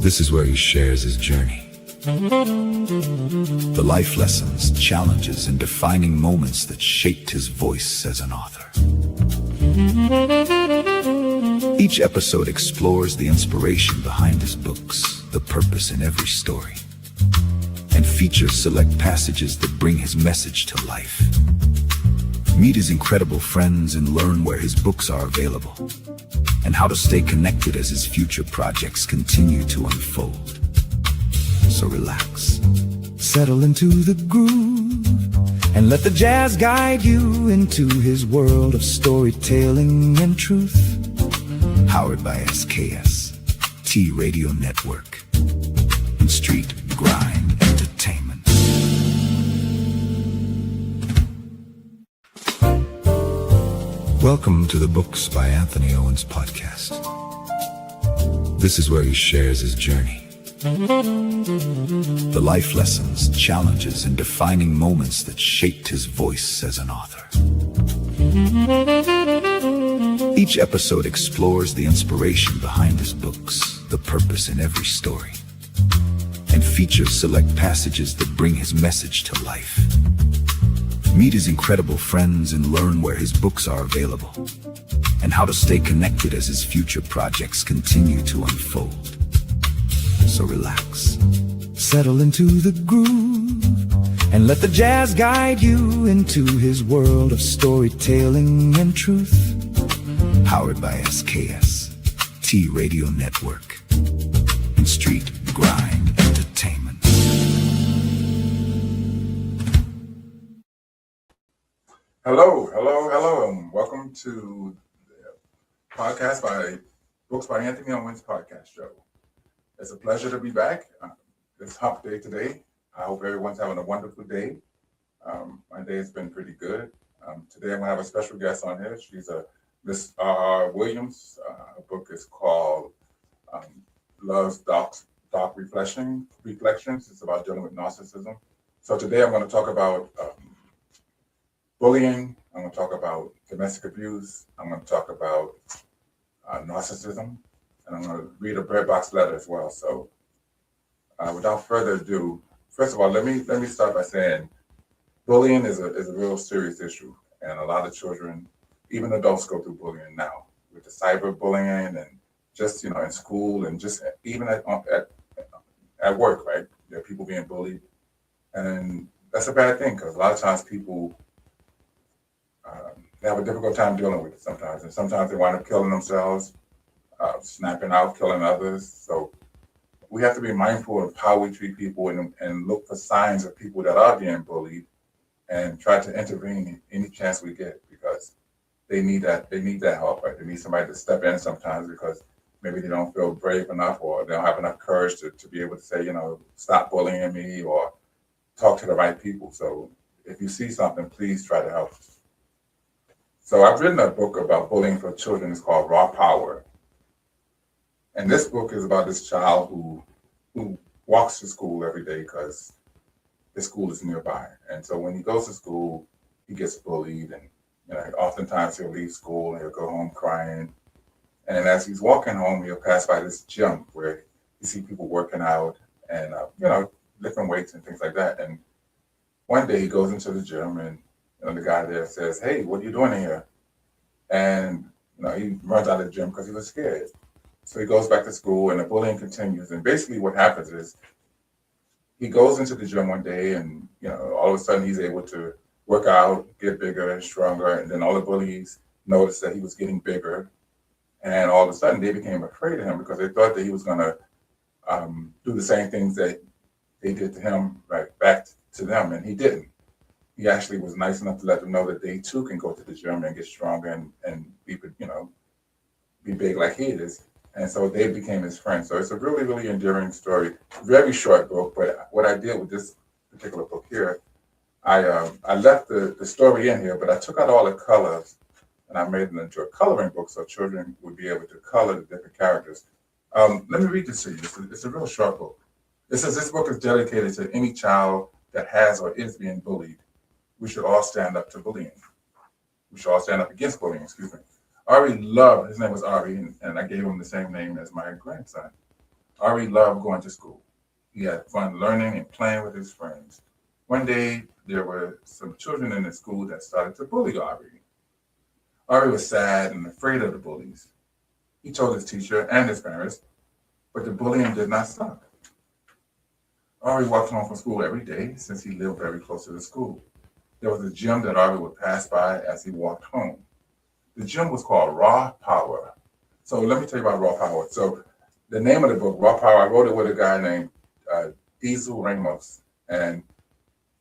This is where he shares his journey. The life lessons, challenges, and defining moments that shaped his voice as an author. Each episode explores the inspiration behind his books, the purpose in every story, and features select passages that bring his message to life. Meet his incredible friends and learn where his books are available, and how to stay connected as his future projects continue to unfold. So relax, settle into the groove, and let the jazz guide you into his world of storytelling and truth. Powered by SKST Radio Network and Street Grind Entertainment. Welcome to the Books by Anthony Owens podcast. This is where he shares his journey. The life lessons, challenges, and defining moments that shaped his voice as an author. Each episode explores the inspiration behind his books, the purpose in every story, and features select passages that bring his message to life. Meet his incredible friends and learn where his books are available, and how to stay connected as his future projects continue to unfold. So relax, settle into the groove, and let the jazz guide you into his world of storytelling and truth. Powered by SKST Radio Network and Street Grind Entertainment. Hello, and welcome to the podcast by Books by Anthony Owens podcast show. It's a pleasure to be back. It's hump day today. I hope everyone's having a wonderful day. My day has been pretty good. Today I'm going to have a special guest on here. She's Miss Williams. Her book is called Love's Dark Reflections. It's about dealing with narcissism. So today I'm going to talk about bullying. I'm going to talk about domestic abuse. I'm going to talk about narcissism. And I'm going to read a Bread Box letter as well. So without further ado, first of all, let me start by saying bullying is a real serious issue. And a lot of children, even adults, go through bullying now with the cyberbullying and just, in school and just even at work, right? There are people being bullied. And that's a bad thing because a lot of times people, they have a difficult time dealing with it sometimes. And sometimes they wind up killing themselves, snapping out, killing others. So we have to be mindful of how we treat people and look for signs of people that are being bullied and try to intervene any chance we get because they need that help, right? They need somebody to step in sometimes because maybe they don't feel brave enough or they don't have enough courage to be able to say, stop bullying me or talk to the right people. So if you see something, please try to help. So I've written a book about bullying for children. It's called Raw Power. And this book is about this child who walks to school every day because his school is nearby. And so when he goes to school, he gets bullied and oftentimes he'll leave school and he'll go home crying. And as he's walking home, he'll pass by this gym where you see people working out and, lifting weights and things like that. And one day he goes into the gym and the guy there says, "Hey, what are you doing in here?" And, he runs out of the gym because he was scared. So he goes back to school and the bullying continues. And basically what happens is he goes into the gym one day and, all of a sudden he's able to work out, get bigger and stronger. And then all the bullies noticed that he was getting bigger. And all of a sudden they became afraid of him because they thought that he was going to do the same things that they did to him, right back to them. And he didn't. He actually was nice enough to let them know that they too can go to the gym and get stronger and be big like he is. And so they became his friends. So it's a really, really endearing story. Very short book, but what I did with this particular book here, I left the story in here, but I took out all the colors and I made it into a coloring book so children would be able to color the different characters. Let me read this to you. It's a real short book. It says this book is dedicated to any child that has or is being bullied. We should all stand up to bullying. We should all stand up against bullying, excuse me. Ari loved, his name was Ari, and I gave him the same name as my grandson. Ari loved going to school. He had fun learning and playing with his friends. One day, there were some children in the school that started to bully Ari. Ari was sad and afraid of the bullies. He told his teacher and his parents, but the bullying did not stop. Ari walked home from school every day since he lived very close to the school. There was a gym that Ari would pass by as he walked home. The gym was called Raw Power. So let me tell you about Raw Power. So the name of the book, Raw Power, I wrote it with a guy named uh, Diesel Ramos, and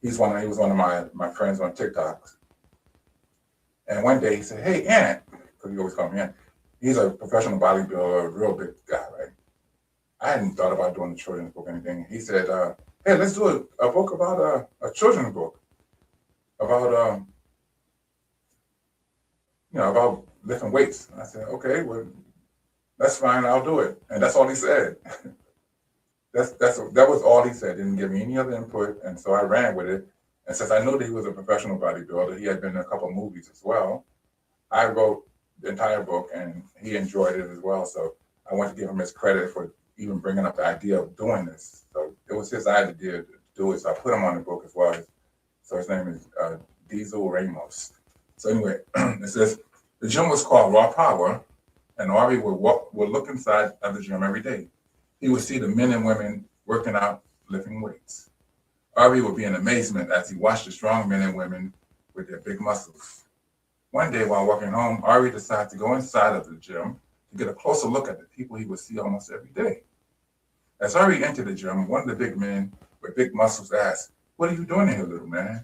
he was one of my friends on TikTok. And one day he said, "Hey, Ant," because he always called me Ant. He's a professional bodybuilder, a real big guy, right? I hadn't thought about doing a children's book or anything. He said, "Hey, let's do a book about a children's book about about lifting weights." And I said, "Okay, well, that's fine. I'll do it." And that's all he said. That was all he said. Didn't give me any other input, and so I ran with it. And since I knew that he was a professional bodybuilder, he had been in a couple of movies as well. I wrote the entire book, and he enjoyed it as well. So I want to give him his credit for even bringing up the idea of doing this. So it was his idea to do it. So I put him on the book as well. So his name is Diesel Ramos. So anyway, it says the gym was called Raw Power, and Ari would look inside of the gym every day. He would see the men and women working out, lifting weights. Ari would be in amazement as he watched the strong men and women with their big muscles. One day while walking home, Ari decided to go inside of the gym to get a closer look at the people he would see almost every day. As Ari entered the gym, one of the big men with big muscles asked, "What are you doing here, little man?"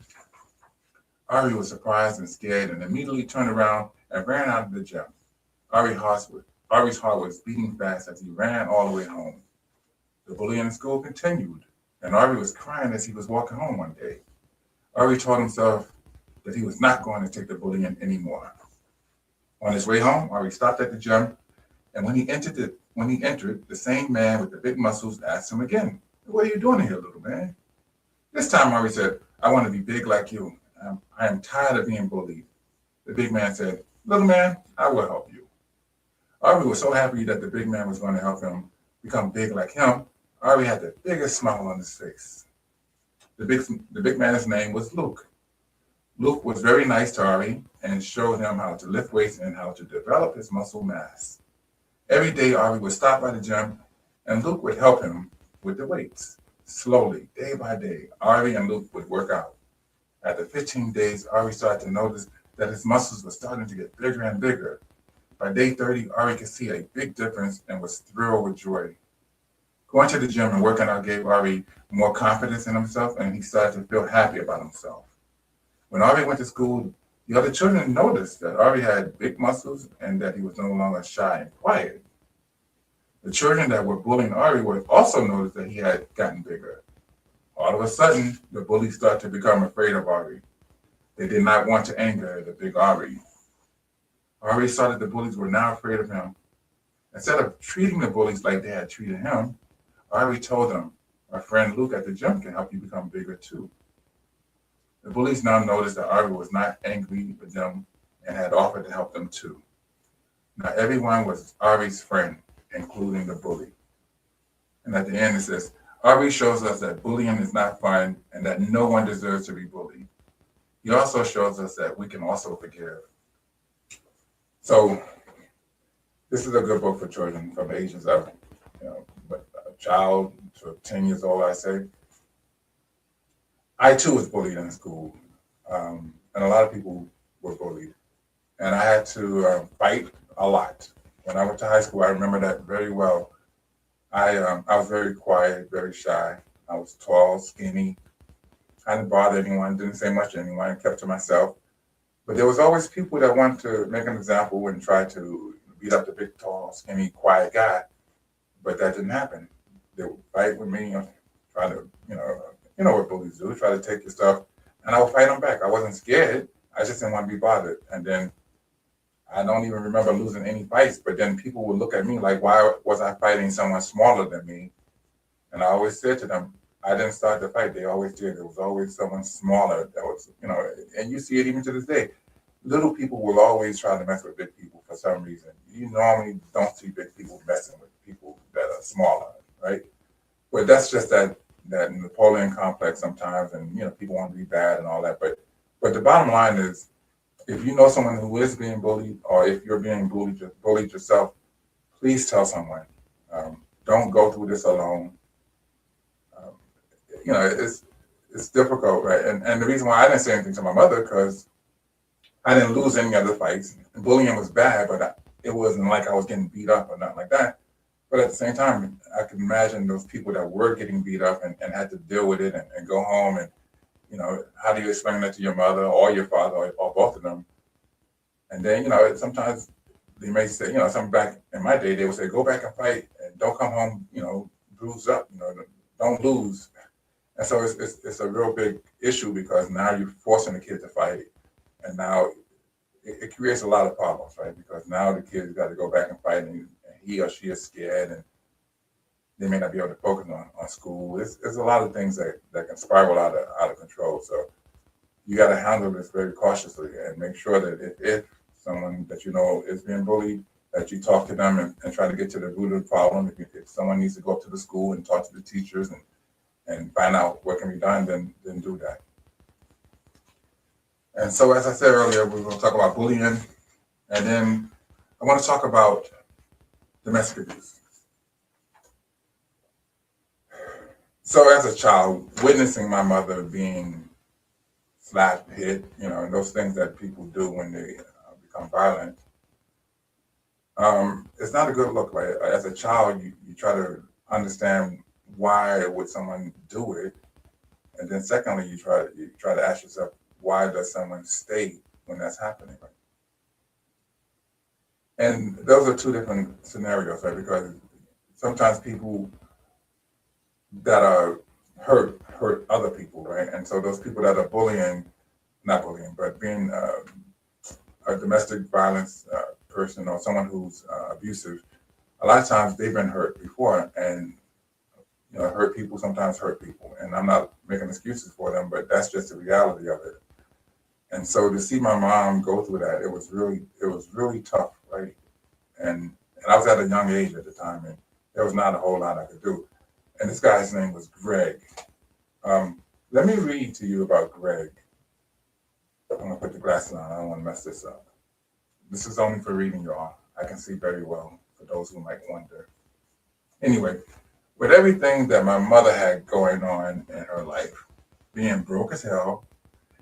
Ari was surprised and scared and immediately turned around and ran out of the gym. Ari's heart was beating fast as he ran all the way home. The bullying in school continued, and Ari was crying as he was walking home one day. Ari told himself that he was not going to take the bullying anymore. On his way home, Ari stopped at the gym, and when he entered, the same man with the big muscles asked him again, "What are you doing here, little man?" This time, Ari said, "I want to be big like you. I am tired of being bullied." The big man said, "Little man, I will help you." Ari was so happy that the big man was going to help him become big like him. Ari had the biggest smile on his face. The big man's name was Luke. Luke was very nice to Ari and showed him how to lift weights and how to develop his muscle mass. Every day, Ari would stop by the gym, and Luke would help him with the weights. Slowly, day by day, Ari and Luke would work out. After 15 days, Ari started to notice that his muscles were starting to get bigger and bigger. By day 30, Ari could see a big difference and was thrilled with joy. Going to the gym and working out gave Ari more confidence in himself, and he started to feel happy about himself. When Ari went to school, the other children noticed that Ari had big muscles and that he was no longer shy and quiet. The children that were bullying Ari would also notice that he had gotten bigger. All of a sudden, the bullies started to become afraid of Ari. They did not want to anger the big Ari. Ari saw that the bullies were now afraid of him. Instead of treating the bullies like they had treated him, Ari told them, "My friend Luke at the gym can help you become bigger too." The bullies now noticed that Ari was not angry with them and had offered to help them too. Now everyone was Ari's friend, including the bully. And at the end it says, Ari shows us that bullying is not fun and that no one deserves to be bullied. He also shows us that we can also forgive. So this is a good book for children from the ages of, a child to 10 years old, I say. I too was bullied in school, and a lot of people were bullied. And I had to fight a lot. When I went to high school, I remember that very well. I was very quiet, very shy. I was tall, skinny. I didn't bother anyone, didn't say much to anyone, kept to myself. But there was always people that wanted to make an example and try to beat up the big, tall, skinny, quiet guy. But that didn't happen. They would fight with me, try to, you know what bullies do, try to take your stuff. And I would fight them back. I wasn't scared. I just didn't want to be bothered. And then I don't even remember losing any fights, but then people would look at me like, why was I fighting someone smaller than me? And I always said to them, I didn't start the fight. They always did. There was always someone smaller that was, and you see it even to this day. Little people will always try to mess with big people for some reason. You normally don't see big people messing with people that are smaller. right? But that's just that Napoleon complex sometimes, and people want to be bad and all that. But the bottom line is, if you know someone who is being bullied, or if you're being bullied yourself, please tell someone. Don't go through this alone. Um, it's difficult, right? And the reason why I didn't say anything to my mother, because I didn't lose any other fights. Bullying was bad, but it wasn't like I was getting beat up or nothing like that. But at the same time, I could imagine those people that were getting beat up and had to deal with it and go home. And, how do you explain that to your mother or your father, or both of them? And then, sometimes they may say, something back in my day, they would say, go back and fight and don't come home, bruised up, don't lose. And so it's a real big issue, because now you're forcing the kid to fight. And now it creates a lot of problems, right? Because now the kid's got to go back and fight, and he or she is scared, and they may not be able to focus on school. There's a lot of things that can spiral out of control. So you got to handle this very cautiously and make sure that if someone that you know is being bullied, that you talk to them and try to get to the root of the problem. If someone needs to go up to the school and talk to the teachers and find out what can be done, then do that. And so, as I said earlier, we're going to talk about bullying, and then I want to talk about domestic abuse. So, as a child, witnessing my mother being slapped, hit, and those things that people do when they become violent, it's not a good look, right? As a child, you try to understand why would someone do it, and then secondly, you try to ask yourself, why does someone stay when that's happening? Right? And those are two different scenarios, right? Because sometimes people that are hurt other people, right? And so those people that are not bullying, but being a domestic violence person, or someone who's abusive, a lot of times they've been hurt before, and hurt people sometimes hurt people. And I'm not making excuses for them, but that's just the reality of it. And so to see my mom go through that, it was really tough, right? And I was at a young age at the time, and there was not a whole lot I could do. And this guy's name was Greg. Let me read to you about Greg. I'm gonna put the glasses on. I don't want to mess this up. This is only for reading, y'all. I can see very well, for those who might wonder. Anyway, with everything that my mother had going on in her life, being broke as hell,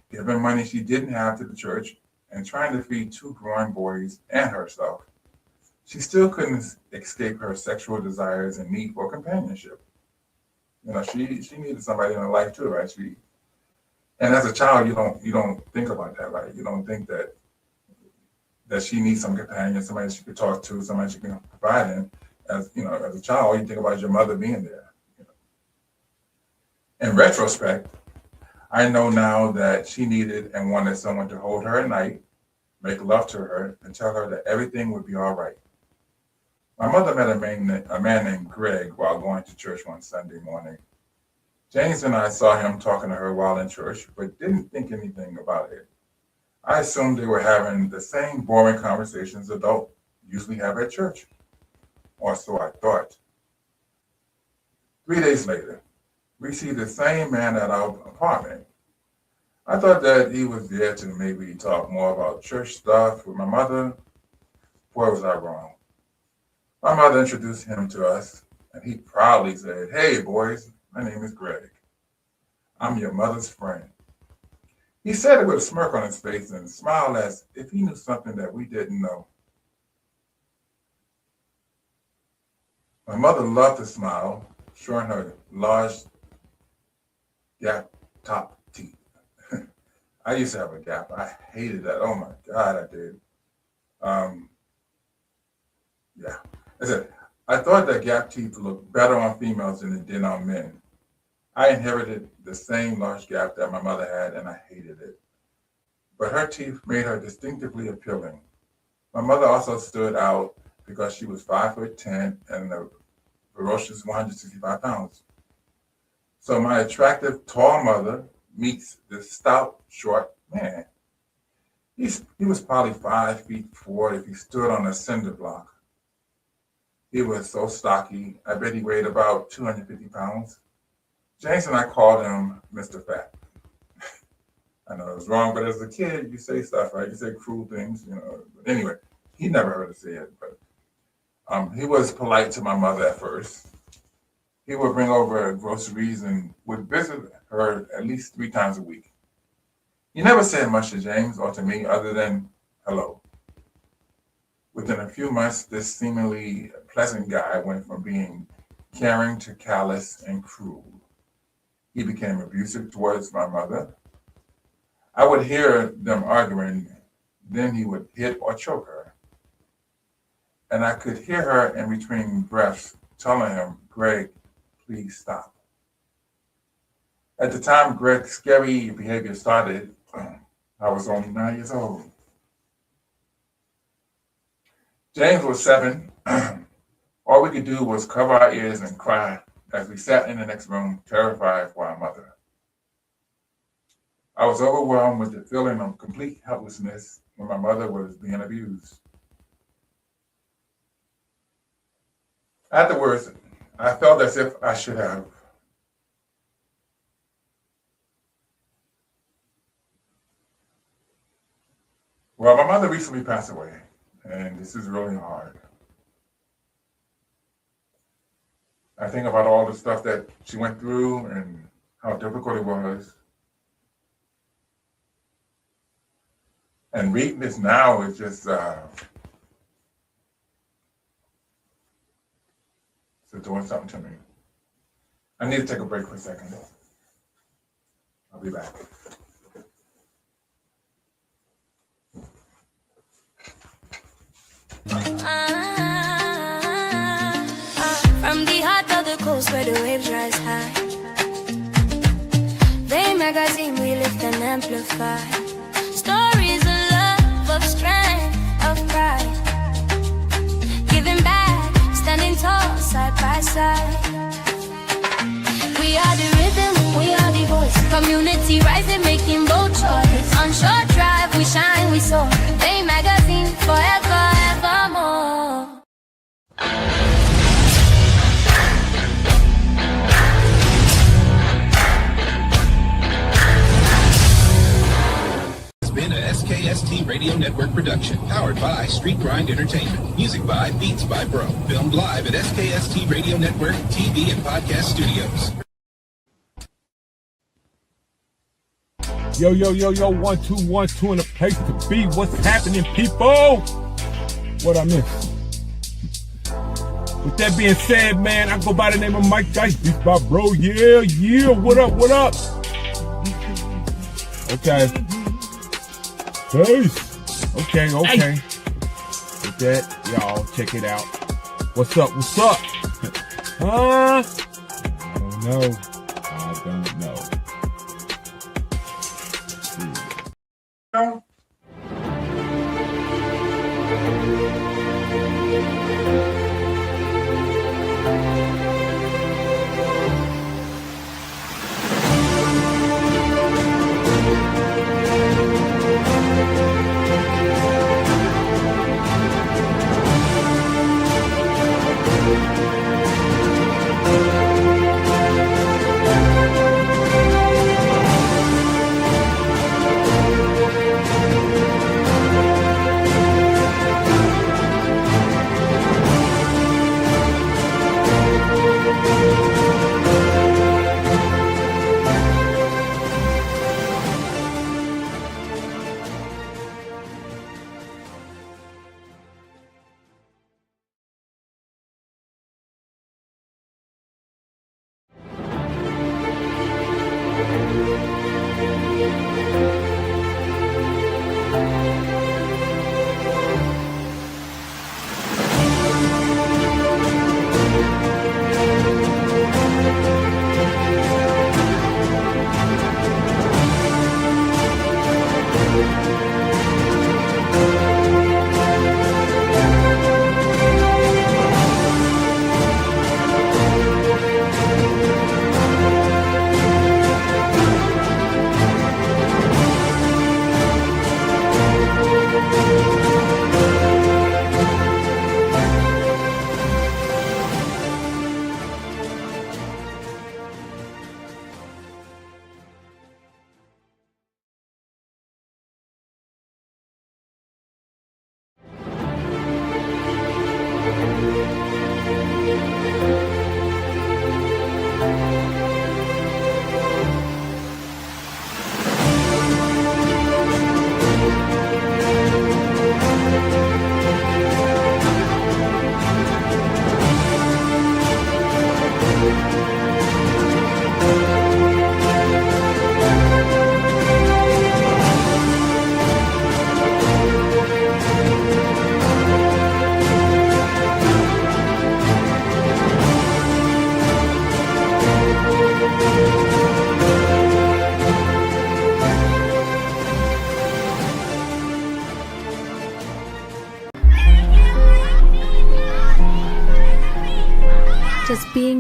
giving money she didn't have to the church, and trying to feed two growing boys and herself, she still couldn't escape her sexual desires and need for companionship. She needed somebody in her life too, right? And as a child, you don't think about that, right? You don't think that she needs some companion, somebody she could talk to, somebody she can provide in. As a child, all you think about is your mother being there. In retrospect, I know now that she needed and wanted someone to hold her at night, make love to her, and tell her that everything would be all right. My mother met a man named Greg while going to church one Sunday morning. James and I saw him talking to her while in church, but didn't think anything about it. I assumed they were having the same boring conversations adults usually have at church, or so I thought. 3 days later, we see the same man at our apartment. I thought that he was there to maybe talk more about church stuff with my mother. Boy, was I wrong. My mother introduced him to us, and he proudly said, "Hey, boys, my name is Greg. I'm your mother's friend." He said it with a smirk on his face and smiled as if he knew something that we didn't know. My mother loved to smile, showing her large gap top teeth. I used to have a gap. I hated that. Oh my God, I did. Yeah. I thought that gap teeth looked better on females than it did on men. I inherited the same large gap that my mother had, and I hated it. But her teeth made her distinctively appealing. My mother also stood out because she was 5'10" and a ferocious 165 pounds. So my attractive, tall mother meets this stout, short man. He was probably 5'4" if he stood on a cinder block. He was so stocky. I bet he weighed about 250 pounds. James and I called him Mr. Fat. I know it was wrong, but as a kid, you say stuff, right? You say cruel things, you know. But anyway, he never heard us say it, but he was polite to my mother at first. He would bring over groceries and would visit her at least 3 times a week. He never said much to James or to me other than hello. Within a few months, this seemingly pleasant guy went from being caring to callous and cruel. He became abusive towards my mother. I would hear them arguing, then he would hit or choke her. And I could hear her in between breaths telling him, Greg, please stop. At the time Greg's scary behavior started, I was only 9 years old. James was 7. All we could do was cover our ears and cry as we sat in the next room, terrified for our mother. I was overwhelmed with the feeling of complete helplessness when my mother was being abused. Afterwards, I felt as if I should have. Well, my mother recently passed away, and this is really hard. I think about all the stuff that she went through and how difficult it was. And reading this now is just it's doing something to me. I need to take a break for a second. I'll be back. From the heart of the coast where the waves rise high, they magazine we lift and amplify. Stories of love, of strength, of pride. Giving back, standing tall, side by side. We are the rhythm, we are the voice. Community rising, making bold choice. On short drive, we shine, we soar. They magazine, forever, evermore. Been a SKST Radio Network production, powered by Street Grind Entertainment. Music by Beats by Bro. Filmed live at SKST Radio Network TV and podcast studios. Yo, 1 2 1 2 in a place to be. What's happening, people? What I miss? With that being said, man, I go by the name of Mike Dice, Beats by Bro. Yeah. What up? Okay. Peace. Okay. With that, y'all, check it out. What's up? Huh? I don't know.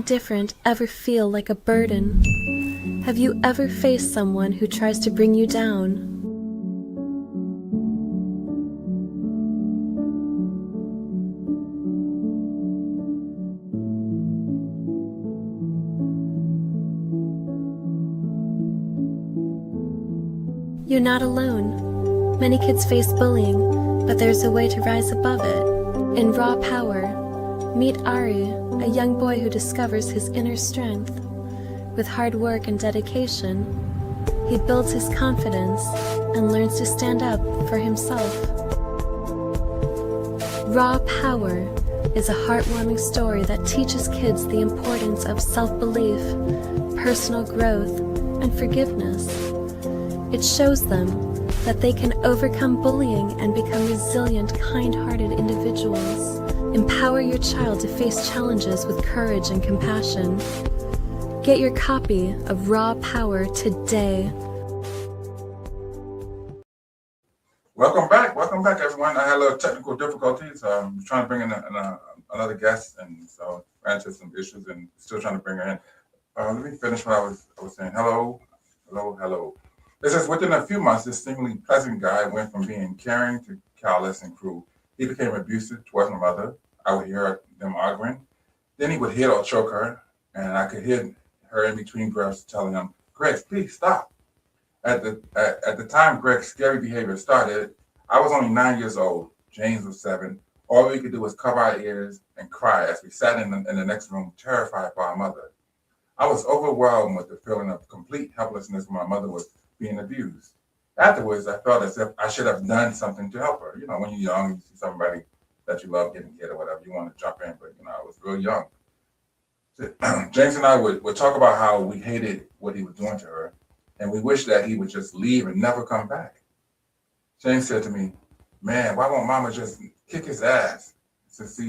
different ever feel like a burden? Have you ever faced someone who tries to bring you down? You're not alone. Many kids face bullying, but there's a way to rise above it. In Raw Power, meet Ari, a young boy who discovers his inner strength. With hard work and dedication, he builds his confidence and learns to stand up for himself. Raw Power is a heartwarming story that teaches kids the importance of self-belief, personal growth, and forgiveness. It shows them that they can overcome bullying and become resilient, kind-hearted individuals. Empower your child to face challenges with courage and compassion. Get your copy of Raw Power today. Welcome back, everyone. I had a little technical difficulties. I'm trying to bring in another guest, and so ran into some issues, and still trying to bring her in. Let me finish what I was saying. Hello. It says, within a few months, this seemingly pleasant guy went from being caring to callous and cruel. He became abusive towards my mother. I would hear them arguing. Then he would hit or choke her, and I could hear her in between breaths telling him, "Greg, please stop." At the time Greg's scary behavior started, I was only 9 years old. James was 7. All we could do was cover our ears and cry as we sat in the next room, terrified for our mother. I was overwhelmed with the feeling of complete helplessness when my mother was being abused. Afterwards, I felt as if I should have done something to help her. You know, when you're young, you see somebody that you love getting hit or whatever, you want to jump in, but I was real young. James and I would talk about how we hated what he was doing to her, and we wished that he would just leave and never come back. James said to me, "Man, why won't Mama just kick his ass since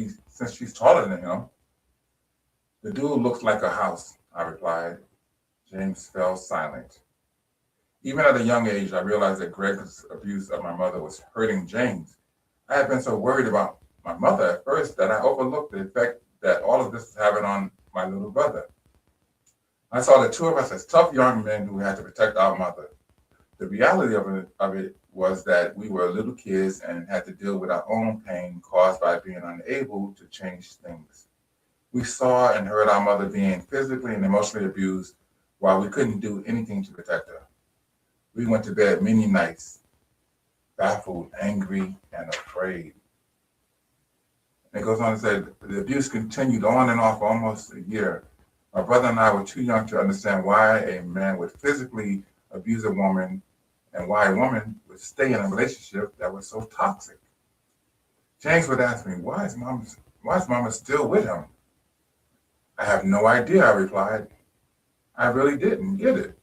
she's taller than him?" "The dude looks like a house," I replied. James fell silent. Even at a young age, I realized that Greg's abuse of my mother was hurting James. I had been so worried about my mother at first that I overlooked the effect that all of this was having on my little brother. I saw the two of us as tough young men who had to protect our mother. The reality of it was that we were little kids and had to deal with our own pain caused by being unable to change things. We saw and heard our mother being physically and emotionally abused while we couldn't do anything to protect her. We went to bed many nights, baffled, angry, and afraid. It goes on to say, the abuse continued on and off for almost a year. My brother and I were too young to understand why a man would physically abuse a woman and why a woman would stay in a relationship that was so toxic. James would ask me, why is Mama still with him? I have no idea, I replied. I really didn't get it.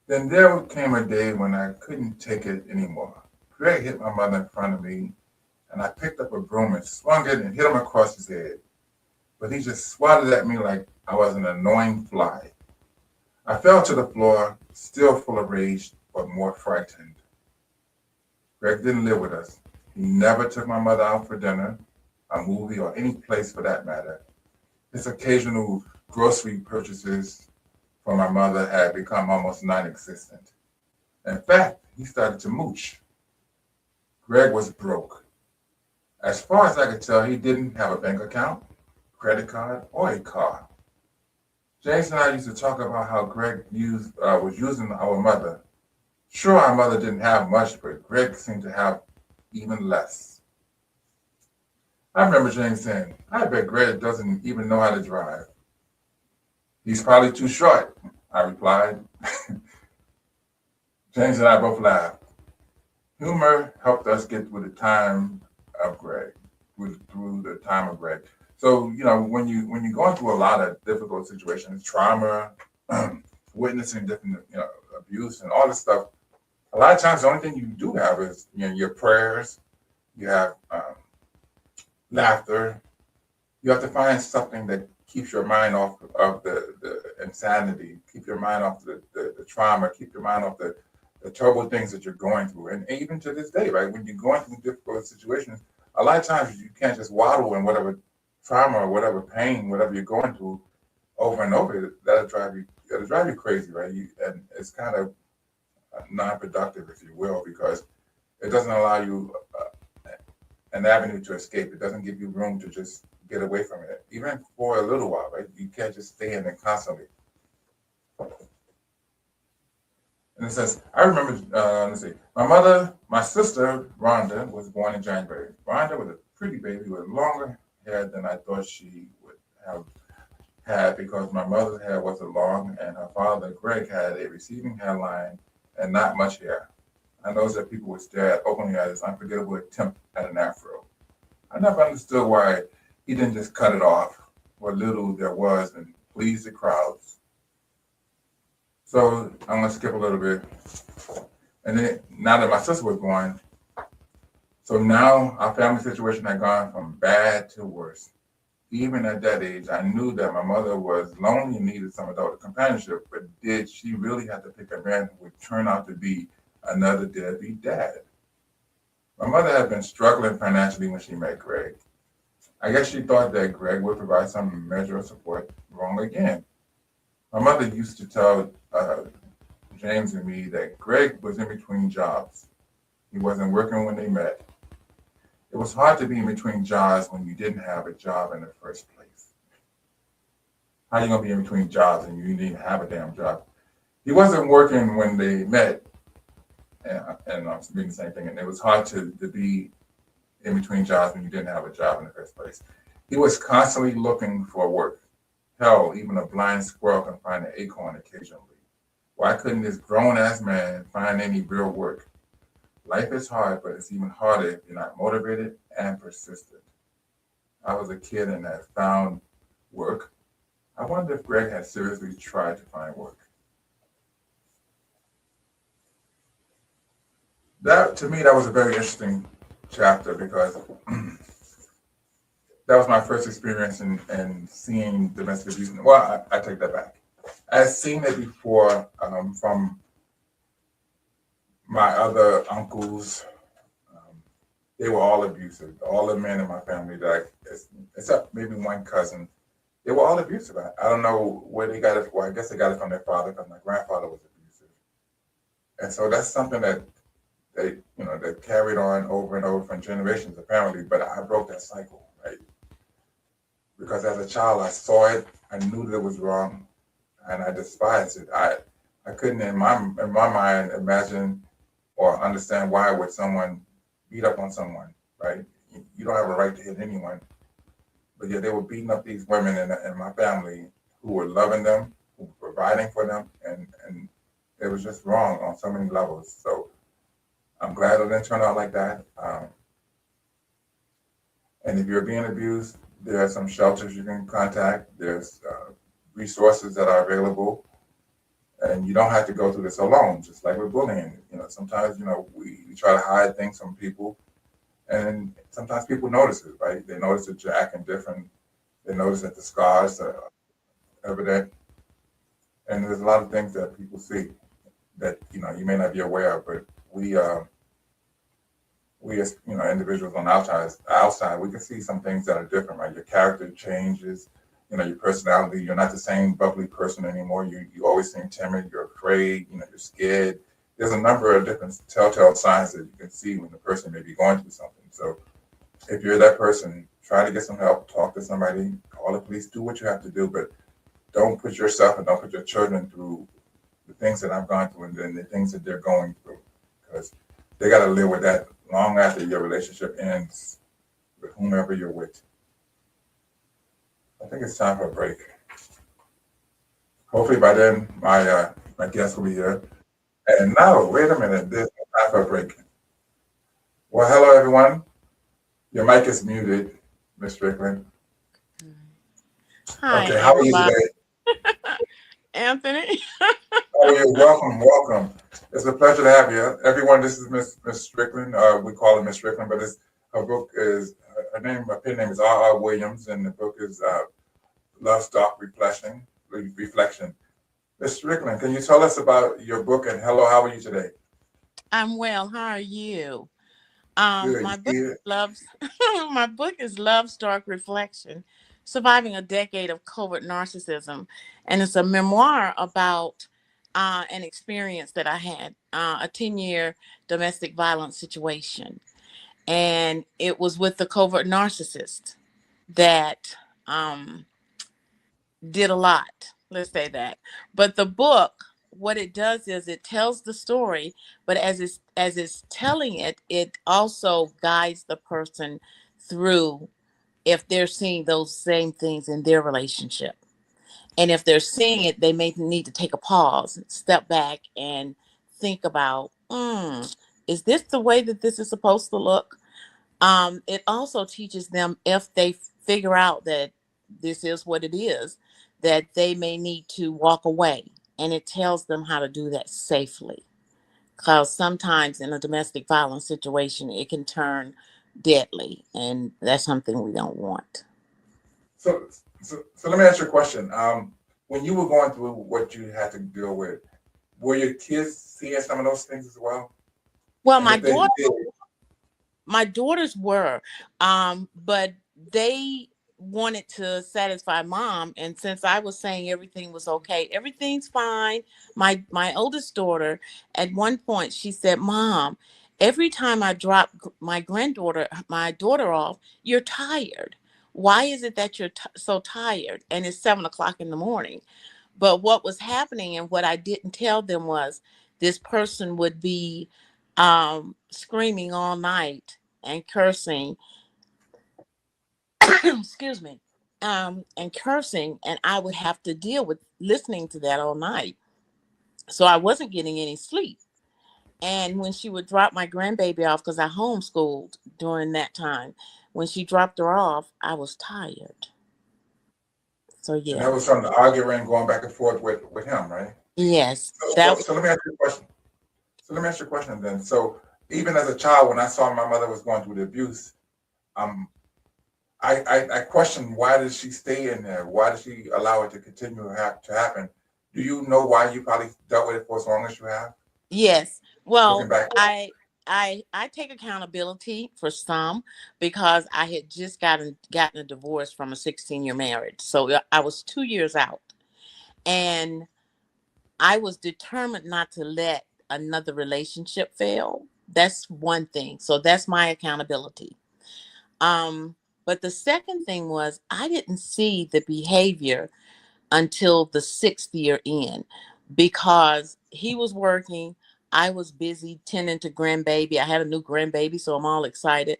Then there came a day when I couldn't take it anymore. Greg hit my mother in front of me, and I picked up a broom and swung it and hit him across his head. But he just swatted at me like I was an annoying fly. I fell to the floor, still full of rage, but more frightened. Greg didn't live with us. He never took my mother out for dinner, a movie, or any place for that matter. His occasional grocery purchases for my mother had become almost non-existent. In fact, he started to mooch. Greg was broke. As far as I could tell, he didn't have a bank account, credit card, or a car. James and I used to talk about how Greg was using our mother. Sure, our mother didn't have much, but Greg seemed to have even less. I remember James saying, "I bet Greg doesn't even know how to drive." "He's probably too short," I replied. James and I both laughed. Humor helped us get through the time of Greg. So, when you're going through a lot of difficult situations, trauma, witnessing different, abuse and all this stuff, a lot of times the only thing you do have is your prayers. You have laughter. You have to find something that keeps your mind off of the insanity, keep your mind off the trauma, keep your mind off the terrible things that you're going through. And even to this day, right, when you're going through difficult situations, a lot of times you can't just waddle in whatever trauma or whatever pain, whatever you're going through. over and over, it'll drive you crazy, right? And it's kind of non-productive, if you will, because it doesn't allow you an avenue to escape. It doesn't give you room to just get away from it, even for a little while, right? You can't just stay in it constantly. And it says, I remember, let's see, my sister, Rhonda, was born in January. Rhonda was a pretty baby with longer hair than I thought she would have had because my mother's hair wasn't long and her father, Greg, had a receding hairline and not much hair. I noticed that people would stare openly at his unforgettable attempt at an afro. I never understood why he didn't just cut it off, what little there was, and please the crowds. So I'm gonna skip a little bit. And then now that my sister was born, so now our family situation had gone from bad to worse. Even at that age, I knew that my mother was lonely and needed some adult companionship, but did she really have to pick a man who would turn out to be another deadbeat dad? My mother had been struggling financially when she met Greg. I guess she thought that Greg would provide some measure of support. Wrong again. My mother used to tell James and me that Greg was in between jobs. He wasn't working when they met. It was hard to be in between jobs when you didn't have a job in the first place. How are you gonna be in between jobs and you didn't have a damn job? He wasn't working when they met, and I'm doing the same thing. And it was hard to be in between jobs when you didn't have a job in the first place. He was constantly looking for work. Hell, even a blind squirrel can find an acorn occasionally. Why couldn't this grown-ass man find any real work? Life is hard, but it's even harder if you're not motivated and persistent. I was a kid and had found work. I wonder if Greg had seriously tried to find work. That, to me, that was a very interesting chapter because that was my first experience in seeing domestic abuse. Well, I take that back. I had seen it before from my other uncles. They were all abusive. All the men in my family, except maybe one cousin, they were all abusive. I don't know where they got it. Well, I guess they got it from their father because my grandfather was abusive. And so that's something that they carried on over and over from generations apparently, but I broke that cycle, right? Because as a child, I saw it, I knew that it was wrong, and I despised it. I couldn't in my mind imagine or understand why would someone beat up on someone, right? You don't have a right to hit anyone. But yet they were beating up these women in my family who were loving them, who were providing for them, and it was just wrong on so many levels. So I'm glad it didn't turn out like that. And if you're being abused, there are some shelters you can contact. There's resources that are available. And you don't have to go through this alone, just like with bullying. Sometimes, we try to hide things from people. And sometimes people notice it, right? They notice that you're acting different. They notice that the scars are evident. And there's a lot of things that people see that, you may not be aware of, but we as individuals on outside, we can see some things that are different, right? Your character changes, your personality. You're not the same bubbly person anymore. You always seem timid. You're afraid. You're scared. There's a number of different telltale signs that you can see when the person may be going through something. So if you're that person, try to get some help. Talk to somebody. Call the police. Do what you have to do, but don't put yourself and don't put your children through the things that I've gone through and then the things that they're going through, because they got to live with that long after your relationship ends with whomever you're with. I think it's time for a break. Hopefully by then my guest will be here. And no, wait a minute, there's no time for a break. Well, hello everyone. Your mic is muted, Ms. Strickland. Hi, okay, how are you everybody. today? Anthony. Oh, you're welcome. It's a pleasure to have you. Everyone, this is Miss Strickland. We call her Miss Strickland, but her book is, her pen name is R.R. Williams, and the book is Love Stock Reflection. Miss Strickland, can you tell us about your book and hello, how are you today? I'm well. How are you? Good. My book is Love Stock Reflection. Surviving a Decade of Covert Narcissism. And it's a memoir about an experience that I had, a 10-year domestic violence situation. And it was with the covert narcissist that did a lot. Let's say that. But the book, what it does is it tells the story, but as it's telling it, it also guides the person through if they're seeing those same things in their relationship. And if they're seeing it, they may need to take a pause, step back, and think about, is this the way that this is supposed to look? It also teaches them if they figure out that this is what it is, that they may need to walk away. And it tells them how to do that safely. Because sometimes in a domestic violence situation, it can turn deadly. And that's something we don't want. So let me ask you a question. When you were going through what you had to deal with, were your kids seeing some of those things as well? Well, And if they did, my daughters were, but they wanted to satisfy mom. And since I was saying everything was okay, everything's fine. My oldest daughter, at one point, she said, "Mom, every time I drop my daughter off, you're tired. Why is it that you're so tired?" And it's 7 o'clock in the morning. But what was happening and what I didn't tell them was this person would be screaming all night and cursing, excuse me, and cursing, and I would have to deal with listening to that all night. So I wasn't getting any sleep. And when she would drop my grandbaby off, because I homeschooled during that time, when she dropped her off, I was tired. So and yeah, that was from the arguing, going back and forth with him, right? yes, So, that so, was, so let me ask you a question. So let me ask you a question then. So even as a child, when I saw my mother was going through the abuse, um, I questioned, why did she stay in there? Why did she allow it to continue to happen? Do you know why you probably dealt with it for as long as you have? yes. Looking Well, back, I take accountability for some because I had just gotten a divorce from a 16-year marriage. So I was 2 years out, and I was determined not to let another relationship fail. That's one thing. So that's my accountability. Um, but the second thing was I didn't see the behavior until the 6th year in, because he was working. I was busy tending to grandbaby. I had a new grandbaby, so I'm all excited.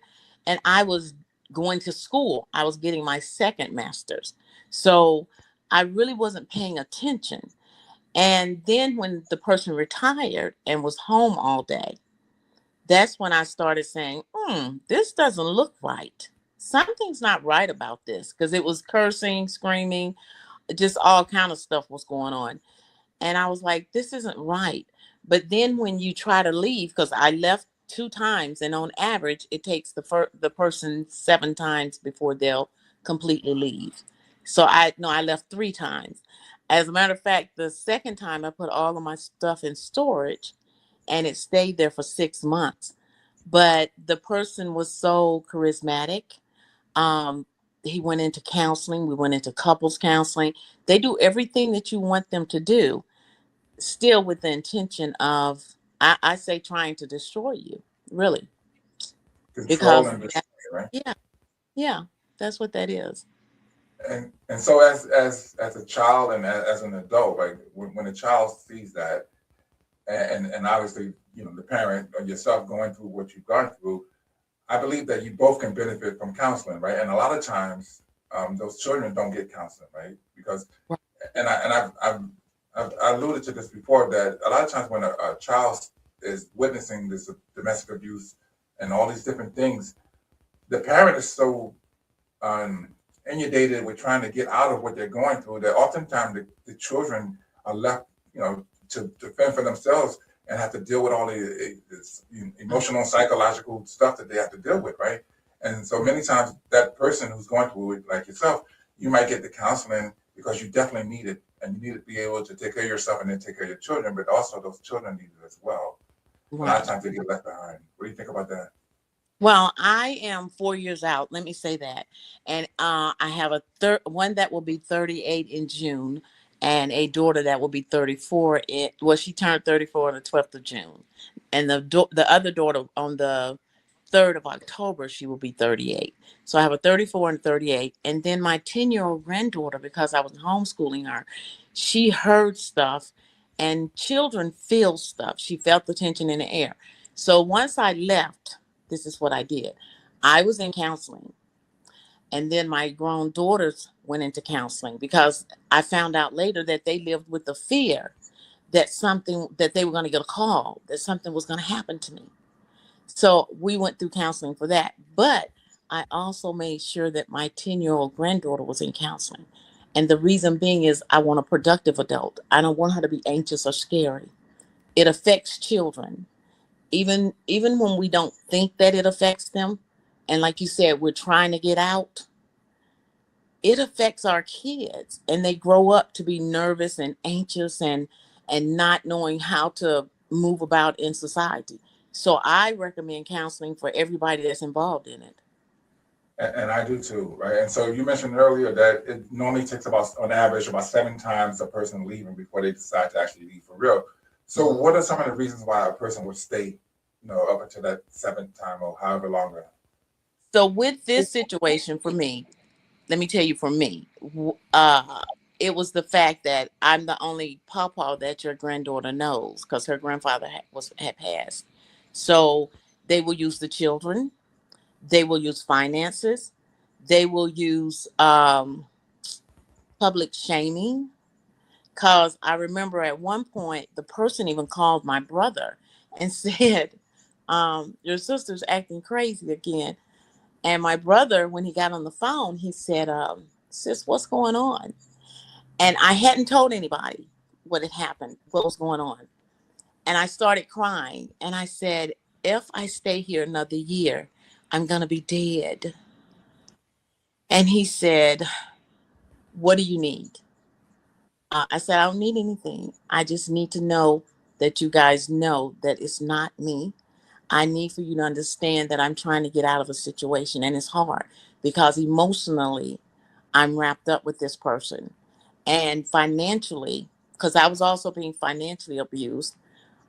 And I was going to school. I was getting my second master's. So I really wasn't paying attention. And then when the person retired and was home all day, that's when I started saying, this doesn't look right. Something's not right about this, because it was cursing, screaming, just all kind of stuff was going on. And I was like, this isn't right. But then when you try to leave, because I left 2 times, and on average it takes the person 7 times before they'll completely leave. So I left 3 times. As a matter of fact, the second time I put all of my stuff in storage, and it stayed there for 6 months. But the person was so charismatic. um, he went into counseling. We went into couples counseling. They do everything that you want them to do, still with the intention of, I say, trying to destroy you, really. control Because and destroy, right? yeah, yeah, that's what that is. And so as a child and as an adult, like when a child sees that, and obviously, the parent or yourself going through what you've gone through, I believe that you both can benefit from counseling, right? And a lot of times, those children don't get counseling, right? Because, Right. I've alluded to this before, that a lot of times when a child is witnessing this domestic abuse and all these different things, the parent is so inundated with trying to get out of what they're going through that oftentimes the children are left, to fend for themselves and have to deal with all this emotional, psychological stuff that they have to deal with, right? And so many times that person who's going through it, like yourself, you might get the counseling because you definitely need it, and you need to be able to take care of yourself and then take care of your children, but also those children need it as well. A lot of Right. times they get left behind. What do you think about that? Well, I am 4 years out. Let me say that, and I have a third one that will be 38 in June, and a daughter that will be 34. Well, she turned 34 on the 12th of June, and the other daughter on the 3rd of October she will be 38. So I have a 34 and 38, and then my 10-year-old granddaughter, because I was homeschooling her, she heard stuff, and children feel stuff. She felt the tension in the air. So once I left, this is what I did. I was in counseling, and then my grown daughters went into counseling because I found out later that they lived with the fear that they were going to get a call, that something was going to happen to me. So we went through counseling for that. But I also made sure that my 10-year-old granddaughter was in counseling. And the reason being is I want a productive adult. I don't want her to be anxious or scary. It affects children even when we don't think that it affects them, and like you said, we're trying to get out, it affects our kids, and they grow up to be nervous and anxious and not knowing how to move about in society. So I recommend counseling for everybody that's involved in it. And I do too, right? And so you mentioned earlier that it normally takes about, on average, about 7 times a person leaving before they decide to actually leave for real. So what are some of the reasons why a person would stay, up until that 7th time or however longer? So with this situation for me, let me tell you, for me, it was the fact that I'm the only pawpaw that your granddaughter knows because her grandfather had passed. So they will use the children, they will use finances, they will use public shaming. Because I remember at one point the person even called my brother and said, "Your sister's acting crazy again." And my brother, when he got on the phone, he said, "Sis, what's going on?" And I hadn't told anybody what had happened, what was going on. And I started crying. And I said, "If I stay here another year, I'm going to be dead." And he said, "What do you need?" I said, "I don't need anything. I just need to know that you guys know that it's not me. I need for you to understand that I'm trying to get out of a situation, and it's hard because emotionally I'm wrapped up with this person, and financially, because I was also being financially abused.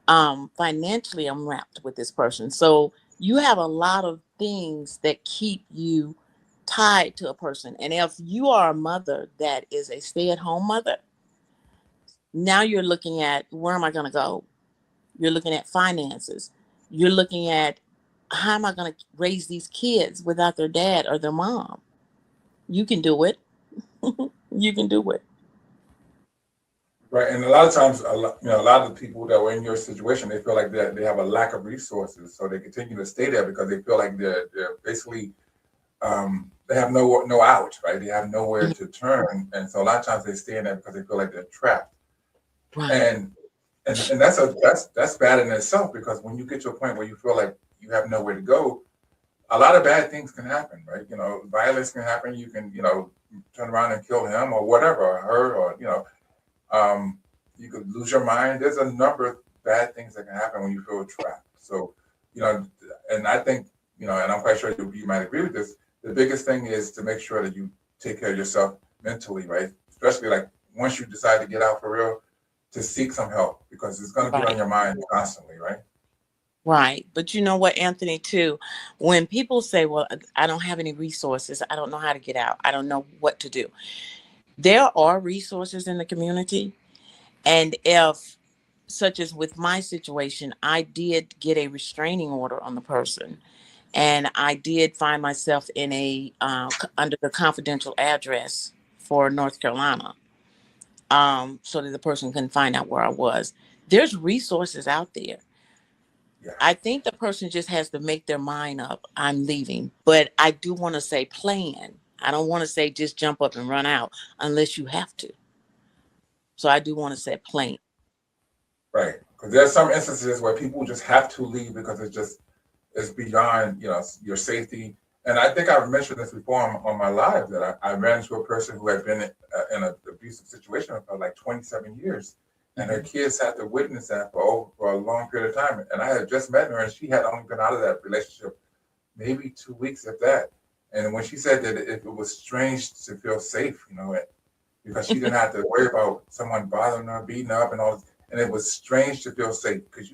Financially, I'm wrapped with this person. So you have a lot of things that keep you tied to a person. And if you are a mother that is a stay-at-home mother, now you're looking at, where am I going to go? You're looking at finances. You're looking at, how am I going to raise these kids without their dad or their mom? You can do it. You can do it. Right, and a lot of times, a lot of the people that were in your situation, they feel like they have a lack of resources, so they continue to stay there because they feel like they're basically they have no out, right? They have nowhere Mhm. to turn, and so a lot of times they stay in there because they feel like they're trapped. Right. And that's bad in itself, because when you get to a point where you feel like you have nowhere to go, a lot of bad things can happen, right? Violence can happen. You can turn around and kill him or whatever, or her, or you could lose your mind. There's a number of bad things that can happen when you feel trapped. So, you know, and I think, and I'm quite sure you might agree with this. The biggest thing is to make sure that you take care of yourself mentally, right? Especially like once you decide to get out for real, to seek some help, because it's going to be on Right. your mind constantly, right? Right. But you know what, Anthony, too, when people say, well, I don't have any resources, I don't know how to get out, I don't know what to do, there are resources in the community. And if, such as with my situation, I did get a restraining order on the person, and I did find myself in under the confidential address for North Carolina, so that the person couldn't find out where I was. There's resources out there. Yeah. I think the person just has to make their mind up. I'm leaving. But I do want to say plan. I don't want to say just jump up and run out unless you have to. So I do want to say plan. Right. Because there's some instances where people just have to leave because it's beyond, your safety. And I think I've mentioned this before on my live, that I ran into a person who had been in an abusive situation for like 27 years. And her kids had to witness that for a long period of time. And I had just met her, and she had only been out of that relationship maybe 2 weeks if that. And when she said that if it was strange to feel safe, because she didn't have to worry about someone bothering her, beating her up, and all, and it was strange to feel safe because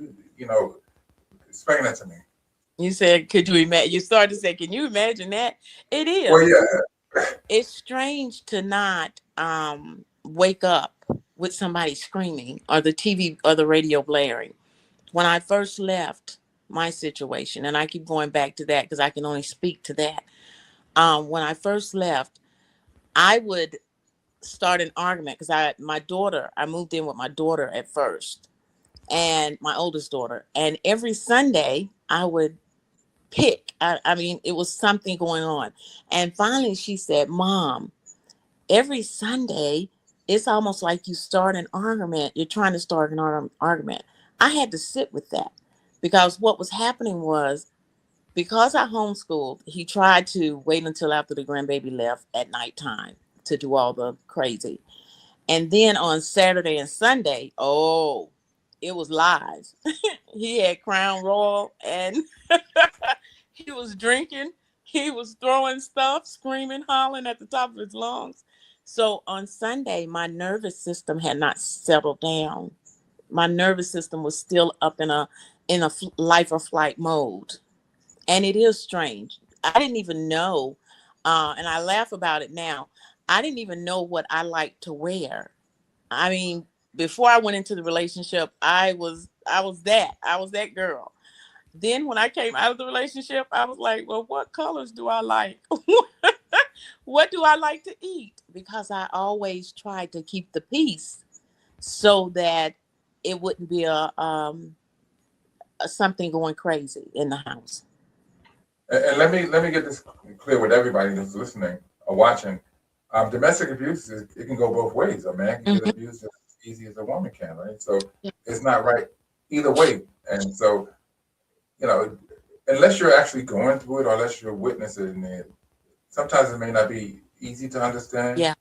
explain that to me. You said, could you imagine? You started to say, can you imagine that? It Well, is. yeah. It's strange to not wake up with somebody screaming or the TV or the radio blaring. When I first left my situation, and I keep going back to that because I can only speak to that. When I first left, I would start an argument because I moved in with my daughter at first, and my oldest daughter. And every Sunday I would pick. I mean, it was something going on. And finally she said, Mom, every Sunday, it's almost like you start an argument. You're trying to start an argument. I had to sit with that because what was happening was, because I homeschooled, he tried to wait until after the grandbaby left at nighttime to do all the crazy. And then on Saturday and Sunday, oh, it was live. He had Crown Royal and he was drinking. He was throwing stuff, screaming, hollering at the top of his lungs. So on Sunday, my nervous system had not settled down. My nervous system was still up in a life or flight mode. And it is strange. I didn't even know, and I laugh about it now. I didn't even know what I liked to wear. I mean, before I went into the relationship, I was that girl. Then when I came out of the relationship, I was like, well, what colors do I like? What do I like to eat? Because I always tried to keep the peace so that it wouldn't be a something going crazy in the house. And let me get this clear with everybody that's listening or watching. Domestic abuse it can go both ways. A man can get abused as easy as a woman can, right? So it's not right either way. And so, unless you're actually going through it or unless you're witnessing it, sometimes it may not be easy to understand. Yeah.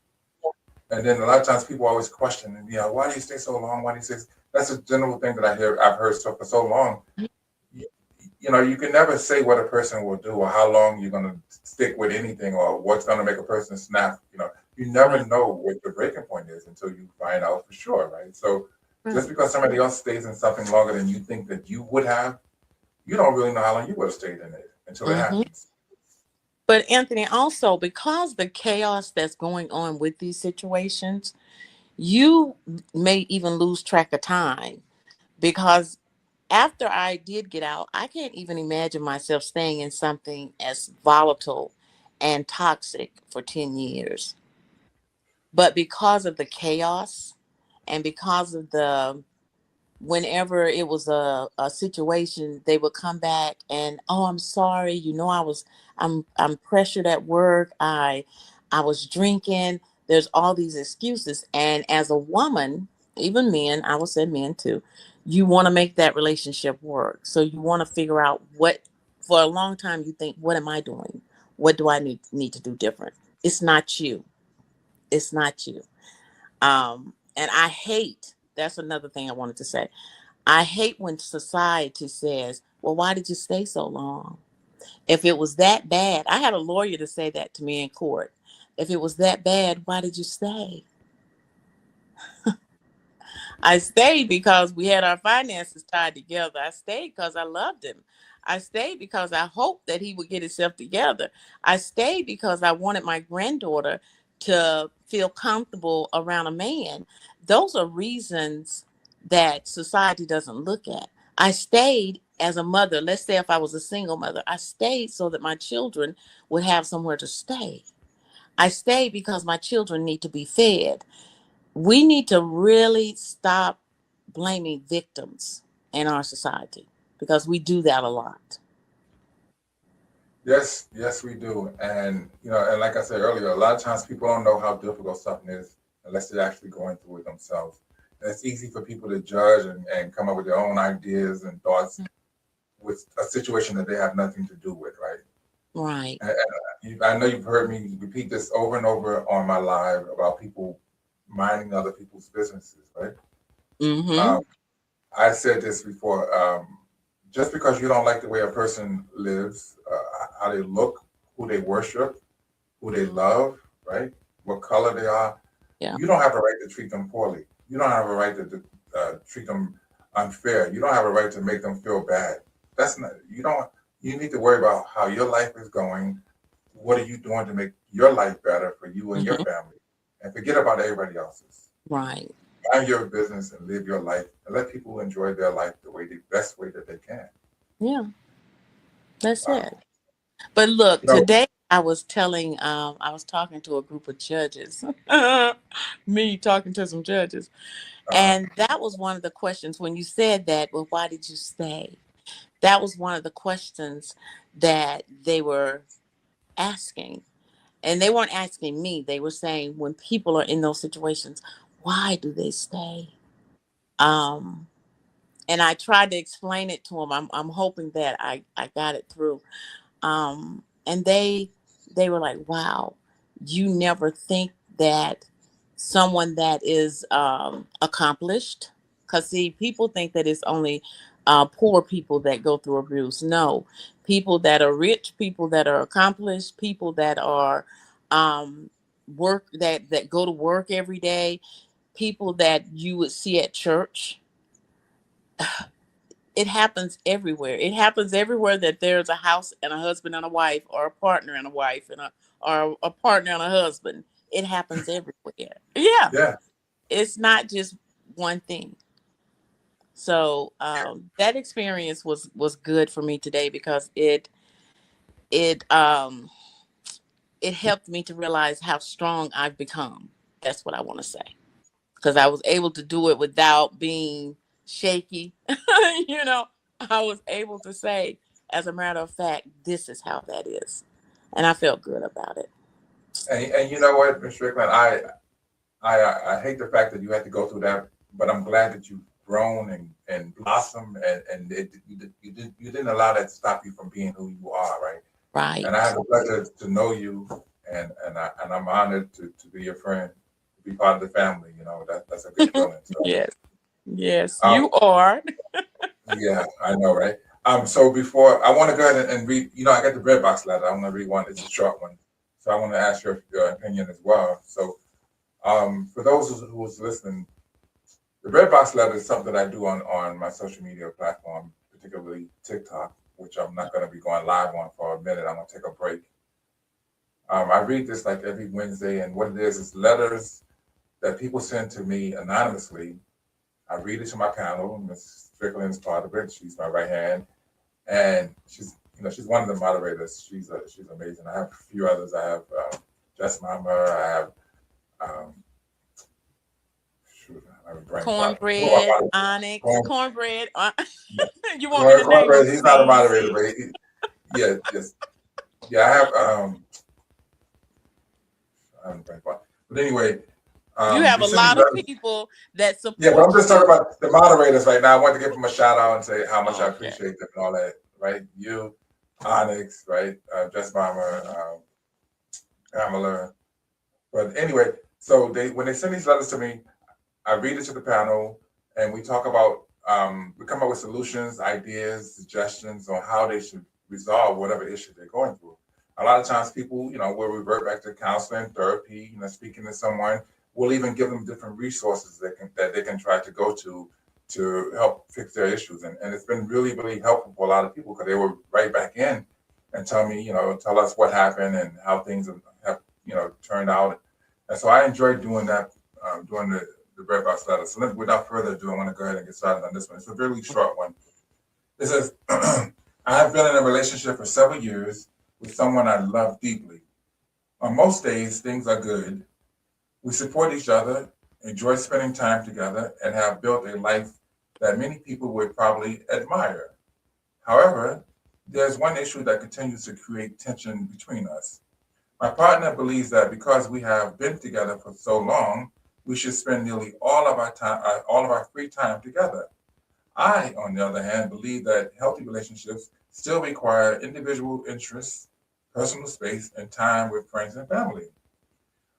And then a lot of times people always question, why do you stay so long? Why do you stay? That's a general thing that I've heard for so long. You can never say what a person will do or how long you're going to stick with anything or what's going to make a person snap. You never know what the breaking point is until you find out for sure, right? So just because somebody else stays in something longer than you think that you would have, you don't really know how long you would have stayed in it until it happens. But Anthony, also because the chaos that's going on with these situations, you may even lose track of time because after I did get out, I can't even imagine myself staying in something as volatile and toxic for 10 years. But because of the chaos and because of whenever it was a situation, they would come back and, oh, I'm sorry. I'm pressured at work. I was drinking. There's all these excuses. And as a woman, even men, I would say men too, you want to make that relationship work. So you want to figure out for a long time, you think, what am I doing? What do I need to do different? It's not you. It's not you. And that's another thing I wanted to say. I hate when society says, well, why did you stay so long? If it was that bad, I had a lawyer to say that to me in court. If it was that bad, why did you stay? I stayed because we had our finances tied together. I stayed because I loved him. I stayed because I hoped that he would get himself together. I stayed because I wanted my granddaughter to feel comfortable around a man. Those are reasons that society doesn't look at. I stayed as a mother. Let's say if I was a single mother, I stayed so that my children would have somewhere to stay. I stayed because my children need to be fed. We need to really stop blaming victims in our society because we do that a lot. Yes, we do. And, and like I said earlier, a lot of times people don't know how difficult something is unless they're actually going through it themselves. And it's easy for people to judge and come up with their own ideas and thoughts with a situation that they have nothing to do with, right? Right. And I know you've heard me repeat this over and over on my live about people minding other people's businesses, right? I said this before. Just because you don't like the way a person lives, how they look, who they worship, who they love, right? What color they are. Yeah. You don't have a right to treat them poorly. You don't have a right to treat them unfair. You don't have a right to make them feel bad. That's not, you don't, you need to worry about how your life is going. What are you doing to make your life better for you and your family? And forget about everybody else's. Right. Mind your business and live your life and let people enjoy their life the best way that they can. Yeah. That's it. But look, So, today I was talking to a group of judges, me talking to some judges. And that was one of the questions when you said that, well, why did you stay? That was one of the questions that they were asking. And they weren't asking me. They were saying when people are in those situations, why do they stay? And I tried to explain it to them. I'm hoping that I got it through. And they were like, wow, you never think that someone that is accomplished, because see, people think that it's only poor people that go through abuse. No, people that are rich, people that are accomplished, people that are work that go to work every day, people that you would see at church. It happens everywhere. It happens everywhere that there's a house and a husband and a wife, or a partner and a wife, and or a partner and a husband. It happens everywhere. Yeah, yeah. it's not just one thing. So that experience was good for me today because it it helped me to realize how strong I've become. That's what I want to say, because I was able to do it without being shaky. you know, I was able to say, as a matter of fact, this is how that is. And I felt good about it. And you know what, Ms. Strickland, I hate the fact that you had to go through that, but I'm glad that you've grown and blossomed, and you didn't allow that to stop you from being who you are, right? Right. And I have the pleasure to know you, and I'm honored to be your friend, to be part of the family. You know, that's a good feeling. So, Yes. Yes, um, you are. yeah, I know, right? So before I want to go ahead and read, you know, I got the bread box letter. I want to read one. It's a short one, so I want to ask your opinion as well. So, for those who's listening, the bread box letter is something I do on my social media platform, particularly TikTok, which I'm not going to be going live on for a minute. I'm going to take a break. I read this like every Wednesday, and what it is letters that people send to me anonymously. I read it to my panel. Ms. Strickland is part of it. She's my right hand, and she's one of the moderators. She's amazing. I have a few others. I have Jess Mama. I have Cornbread, Onyx, cornbread. You want me to name Cornbread. them? He's not a moderator, but yeah. I have but anyway. You have a lot of people that support. Yeah, but I'm just talking about the moderators right now. I want to give them a shout out and say how much I appreciate them and all that, right? You, Onyx, right? Jess Bomber, Pamela. But anyway, so when they send these letters to me, I read it to the panel, and we talk about, we come up with solutions, ideas, suggestions on how they should resolve whatever issue they're going through. A lot of times people, will revert back to counseling, therapy, speaking to someone. We'll even give them different resources that they can try to go to help fix their issues. And it's been really, really helpful for a lot of people because they were right back in and tell us what happened and how things have turned out. And so I enjoyed doing that, doing the Bread Box letter. So without further ado, I want to go ahead and get started on this one. It's a really short one. It says, I have been in a relationship for several years with someone I love deeply. On most days, things are good. We support each other, enjoy spending time together, and have built a life that many people would probably admire. However, there's one issue that continues to create tension between us. My partner believes that because we have been together for so long, we should spend nearly all of our free time together. I, on the other hand, believe that healthy relationships still require individual interests, personal space, and time with friends and family.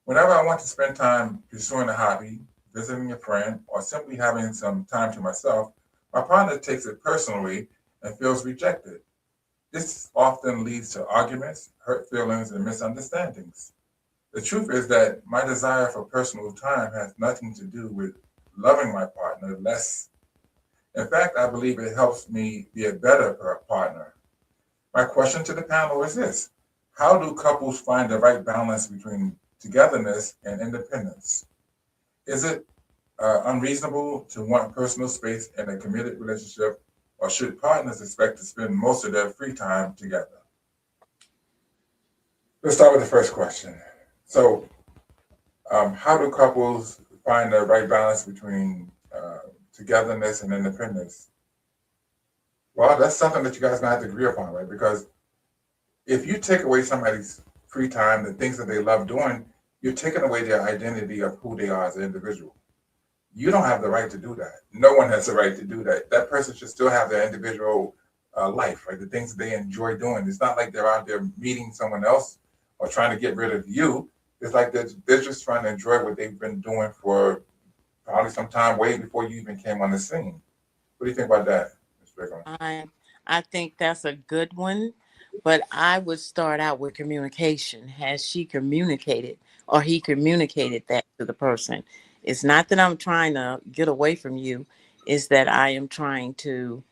Whenever I want to spend time pursuing a hobby, visiting a friend, or simply having some time to myself, my partner takes it personally and feels rejected. This often leads to arguments, hurt feelings, and misunderstandings. The truth is that my desire for personal time has nothing to do with loving my partner less. In fact, I believe it helps me be a better partner. My question to the panel is this: how do couples find the right balance between togetherness and independence? Is it unreasonable to want personal space in a committed relationship, or should partners expect to spend most of their free time together? Let's start with the first question. So, how do couples find the right balance between togetherness and independence? Well, that's something that you guys gonna have to agree upon, right? Because if you take away somebody's free time, the things that they love doing, you're taking away their identity of who they are as an individual. You don't have the right to do that. No one has the right to do that. That person should still have their individual life, right? The things that they enjoy doing. It's not like they're out there meeting someone else or trying to get rid of you. It's like they're just trying to enjoy what they've been doing for probably some time way before you even came on the scene. What do you think about that, Ms. Brigham? I think that's a good one, but I would start out with communication. Has she communicated or he communicated that to the person? It's not that I'm trying to get away from you, it's that I am trying to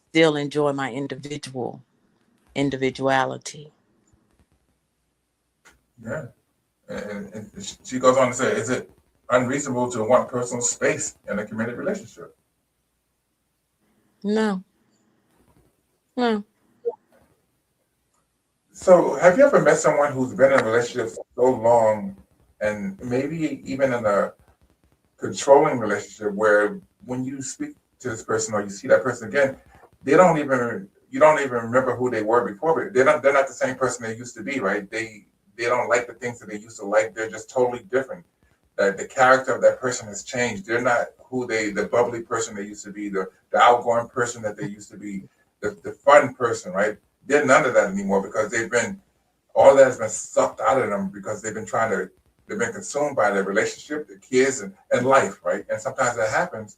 still enjoy my individuality. Yeah. And she goes on to say, is it unreasonable to want personal space in a committed relationship? No, no. So, have you ever met someone who's been in a relationship for so long and maybe even in a controlling relationship where when you speak to this person or you see that person again, you don't even remember who they were before, but they're not the same person they used to be, right? They don't like the things that they used to like. They're just totally different. The character of that person has changed. They're not the bubbly person they used to be, the outgoing person that they used to be, the fun person, right? They're none of that anymore because all that has been sucked out of them because they've been consumed by their relationship, their kids, and life, right? And sometimes that happens,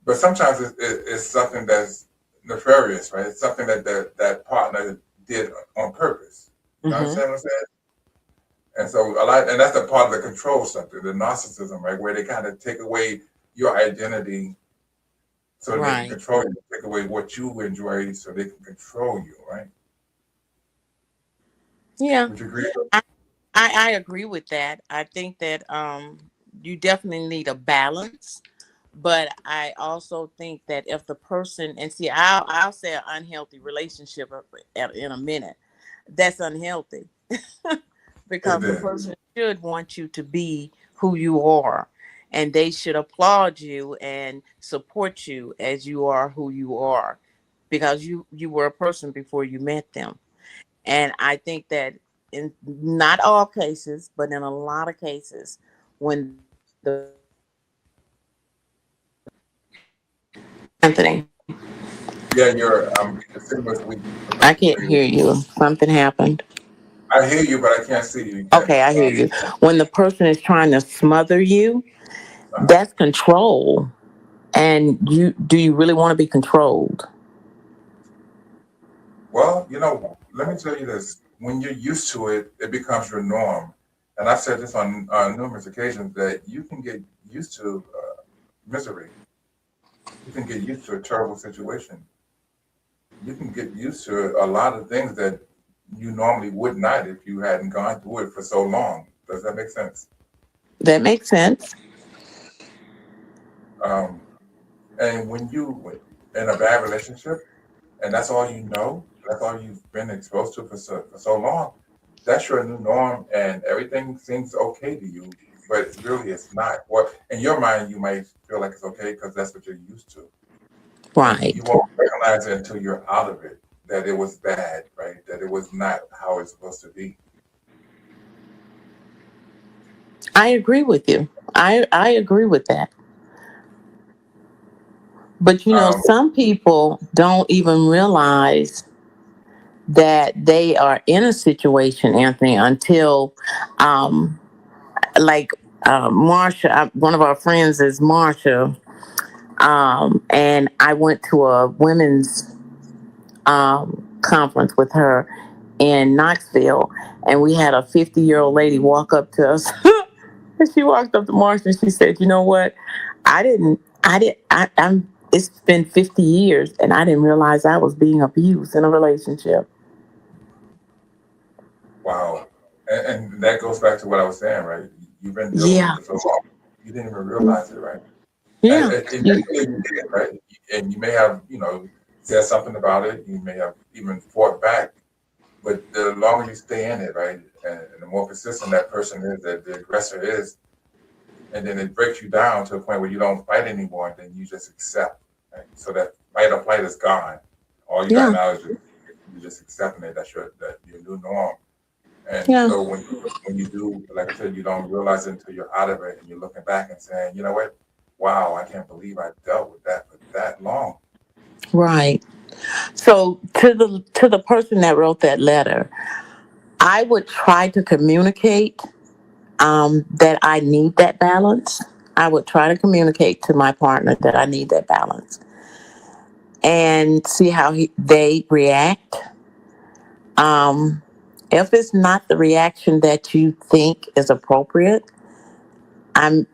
but sometimes it's something that's nefarious, right? It's something that partner did on purpose. You Hmm. understand what I'm saying? And so and that's a part of the control center, the narcissism, right? Where they kind of take away your identity so that they can Right. control you, take away what you enjoy so they can control you, right? Yeah. Would you agree? I agree with that. I think that you definitely need a balance, but I also think that if the person and see, I'll say an unhealthy relationship in a minute. That's unhealthy It because the did. person should want you to be who you are, and they should applaud you and support you as you are who you are, because you were a person before you met them. And I think that in not all cases, but in a lot of cases, when the Anthony, Yeah, the signal is weak. I can't hear you. Something happened. I hear you, but I can't see you. You can't. Okay, I hear you. When the person is trying to smother you, Uh-huh. that's control. And you really want to be controlled? Well, let me tell you this. When you're used to it, it becomes your norm. And I've said this on numerous occasions that you can get used to misery. You can get used to a terrible situation. You can get used to a lot of things that you normally would not if you hadn't gone through it for so long. Does that make sense? That makes sense. Um, and when you in a bad relationship, and that's all you know, that's all you've been exposed to for so long, that's your new norm, and everything seems okay to you, but really it's not. Well, in your mind, you might feel like it's okay because that's what you're used to, and you Right. won't recognize it until you're out of it that it was bad, right? That it was not how it's supposed to be. I agree with you. I agree with that. But Um, some people don't even realize that they are in a situation, Anthony, until um like Marsha, one of our friends is Marsha, and I went to a women's conference with her in Knoxville, and we had a 50-year-old lady walk up to us. And she walked up to Marsha and she said, "You know what? It's been 50 years and I didn't realize I was being abused in a relationship." Wow. And that goes back to what I was saying, right? You've been dealing Yeah. with it so long, you didn't even realize it, right? Yeah. And you did, right? And you may have, said something about it. You may have even fought back. But the longer you stay in it, right, and the more persistent that person is, that the aggressor is, and then it breaks you down to a point where you don't fight anymore, and then you just accept. Right? So that fight or flight is gone. All you got now is you're just accepting it. That's your new norm. And so when you do, like I said, you don't realize it until you're out of it, and you're looking back and saying, "You know what? Wow, I can't believe I dealt with that for that long." Right. So to the person that wrote that letter, I would try to communicate that I need that balance. I would try to communicate to my partner that I need that balance, and see how they react. If it's not the reaction that you think is appropriate,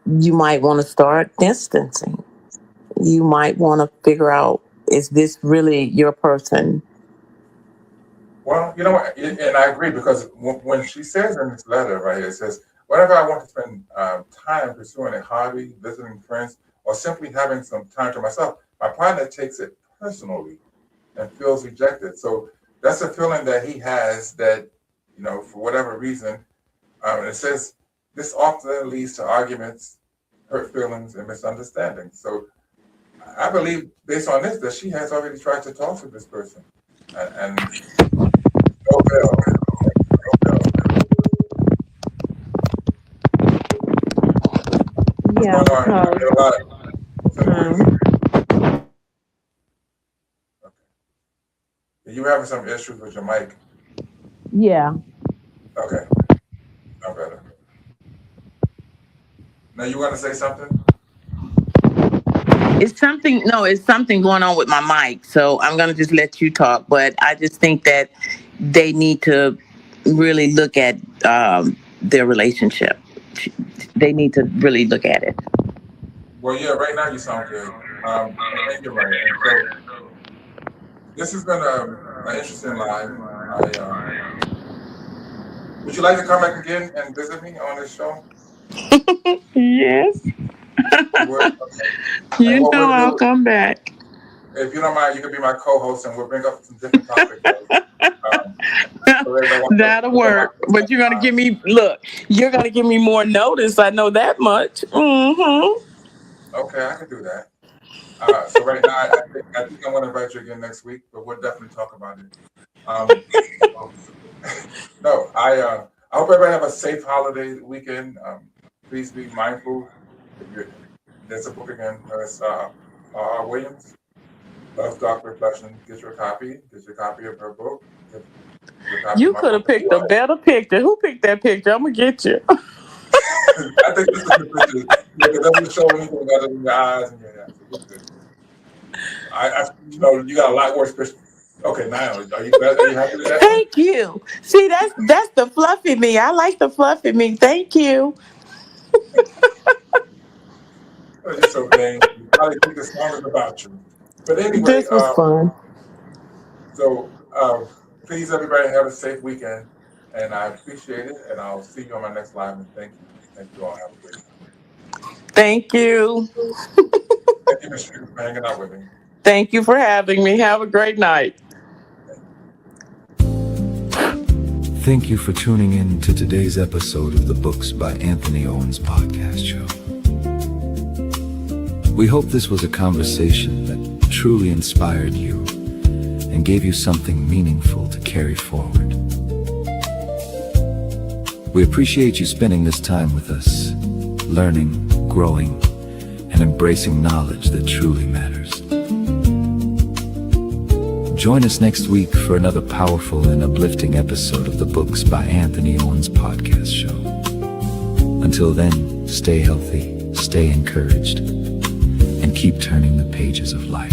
you might want to start distancing. You might want to figure out, is this really your person? Well, you know what, and I agree, because when she says in this letter, right, it says, "Whenever I want to spend time pursuing a hobby, visiting friends, or simply having some time to myself, my partner takes it personally and feels rejected." So that's a feeling that he has that, for whatever reason, it says this often leads to arguments, hurt feelings, and misunderstandings. So I believe, based on this, that she has already tried to talk to this person, and no bell. Yeah. You having some issues with your mic? Yeah. Okay. No better. Now you want to say something? It's something going on with my mic. So I'm going to just let you talk. But I just think that they need to really look at their relationship. They need to really look at it. Well, yeah, right now you sound good. And you're right. And so this has been an interesting live. Would you like to come back again and visit me on this show? Yes. You would? I'll come back. If you don't mind, you can be my co-host, and we'll bring up some different topics. That'll work. But you're gonna give me more notice. I know that much. Mm-hmm. Okay, I can do that. So right now, I think I'm going to invite you again next week, but we'll definitely talk about it. No, I hope everybody have a safe holiday weekend. Please be mindful. There's a book again. It's Williams, Love, Dark Reflection. Get your copy of her book. You could have picked a better picture. Who picked that picture? I'm going to get you. I think this is the picture. It doesn't show anything other than your eyes and your hair. You got a lot worse pictures. Okay, now are you happy with that? Thank you. See, that's the fluffy me. I like the fluffy me. Thank you. You're so vain. You probably think the song is about you. But anyway, this was fun. So please, everybody, have a safe weekend, and I appreciate it. And I'll see you on my next live. And thank you. Thank you all. Have a great time. Thank you. Thank you, Ms. Street, for hanging out with me. Thank you for having me. Have a great night. Thank you for tuning in to today's episode of the Books by Anthony Owens podcast show. We hope this was a conversation that truly inspired you and gave you something meaningful to carry forward. We appreciate you spending this time with us, learning, growing, and embracing knowledge that truly matters. Join us next week for another powerful and uplifting episode of the Books by Anthony Owens podcast show. Until then, stay healthy, stay encouraged, and keep turning the pages of life.